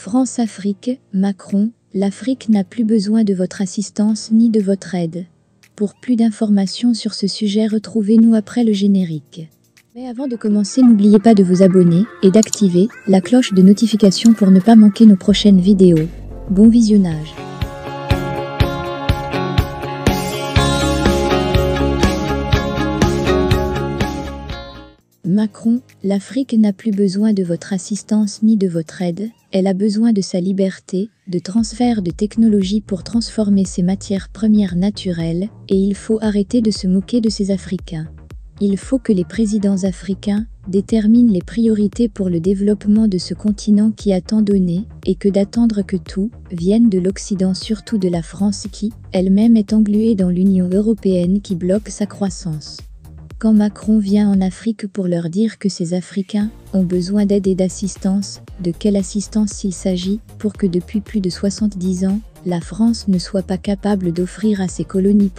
France-Afrique, Macron, l'Afrique n'a plus besoin de votre assistance ni de votre aide. Pour plus d'informations sur ce sujet, retrouvez-nous après le générique. Mais avant de commencer, n'oubliez pas de vous abonner et d'activer la cloche de notification pour ne pas manquer nos prochaines vidéos. Bon visionnage. Macron, l'Afrique n'a plus besoin de votre assistance ni de votre aide, elle a besoin de sa liberté, de transfert de technologie pour transformer ses matières premières naturelles, et il faut arrêter de se moquer de ces Africains. Il faut que les présidents africains déterminent les priorités pour le développement de ce continent qui a tant donné, et que d'attendre que tout vienne de l'Occident, surtout de la France qui, elle-même est engluée dans l'Union européenne qui bloque sa croissance. Quand Macron vient en Afrique pour leur dire que ces Africains ont besoin d'aide et d'assistance, de quelle assistance il s'agit pour que depuis plus de 70 ans, la France ne soit pas capable d'offrir à ses colonies ?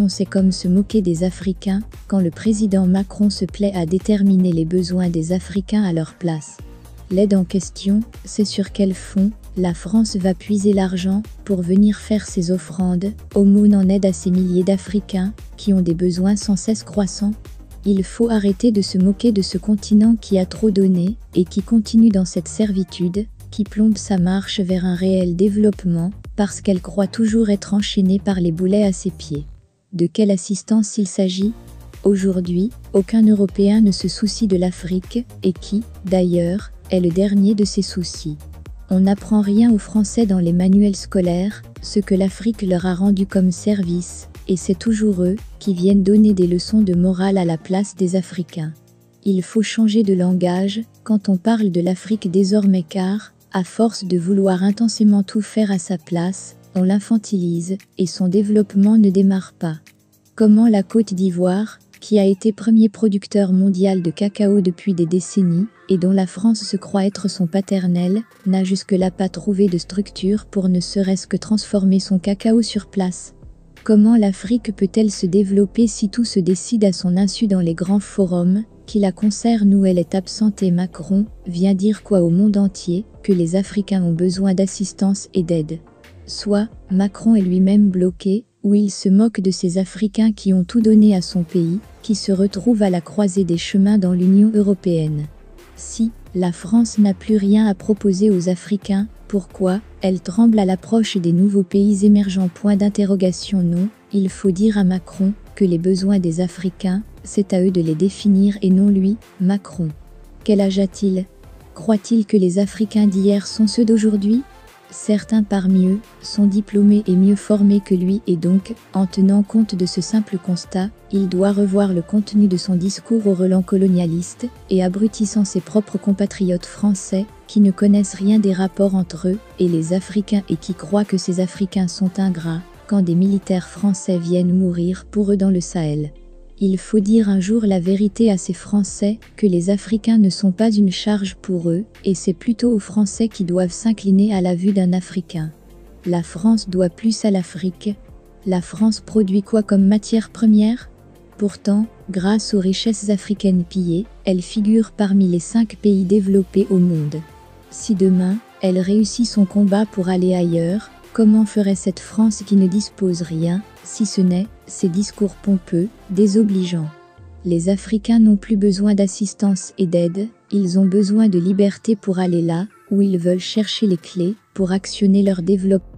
C'est comme se moquer des Africains quand le président Macron se plaît à déterminer les besoins des Africains à leur place. L'aide en question, c'est sur quel fonds la France va puiser l'argent pour venir faire ses offrandes, aumônes en aide à ces milliers d'Africains qui ont des besoins sans cesse croissants. Il faut arrêter de se moquer de ce continent qui a trop donné et qui continue dans cette servitude, qui plombe sa marche vers un réel développement parce qu'elle croit toujours être enchaînée par les boulets à ses pieds. De quelle assistance il s'agit ? Aujourd'hui, aucun Européen ne se soucie de l'Afrique, et qui, d'ailleurs, est le dernier de ses soucis. On n'apprend rien aux Français dans les manuels scolaires, ce que l'Afrique leur a rendu comme service, et c'est toujours eux qui viennent donner des leçons de morale à la place des Africains. Il faut changer de langage quand on parle de l'Afrique désormais, car, à force de vouloir intensément tout faire à sa place, on l'infantilise, et son développement ne démarre pas. Comment la Côte d'Ivoire, qui a été premier producteur mondial de cacao depuis des décennies, et dont la France se croit être son paternel, n'a jusque-là pas trouvé de structure pour ne serait-ce que transformer son cacao sur place. Comment l'Afrique peut-elle se développer si tout se décide à son insu dans les grands forums qui la concernent où elle est absente? Et Macron vient dire quoi au monde entier? Que les Africains ont besoin d'assistance et d'aide. Soit Macron est lui-même bloqué, où il se moque de ces Africains qui ont tout donné à son pays, qui se retrouvent à la croisée des chemins dans l'Union européenne. Si la France n'a plus rien à proposer aux Africains, pourquoi elle tremble à l'approche des nouveaux pays émergents? Non, il faut dire à Macron que les besoins des Africains, c'est à eux de les définir et non lui, Macron. Quel âge a-t-il? Croit-il que les Africains d'hier sont ceux d'aujourd'hui? Certains parmi eux sont diplômés et mieux formés que lui, et donc, en tenant compte de ce simple constat, il doit revoir le contenu de son discours au relent colonialiste et abrutissant ses propres compatriotes français qui ne connaissent rien des rapports entre eux et les Africains et qui croient que ces Africains sont ingrats quand des militaires français viennent mourir pour eux dans le Sahel. Il faut dire un jour la vérité à ces Français, que les Africains ne sont pas une charge pour eux, et c'est plutôt aux Français qui doivent s'incliner à la vue d'un Africain. La France doit plus à l'Afrique. La France produit quoi comme matière première? Pourtant, grâce aux richesses africaines pillées, elle figure parmi les 5 pays développés au monde. Si demain, elle réussit son combat pour aller ailleurs, comment ferait cette France qui ne dispose rien, si ce n'est ces discours pompeux, désobligeants? Les Africains n'ont plus besoin d'assistance et d'aide, ils ont besoin de liberté pour aller là où ils veulent chercher les clés pour actionner leur développement.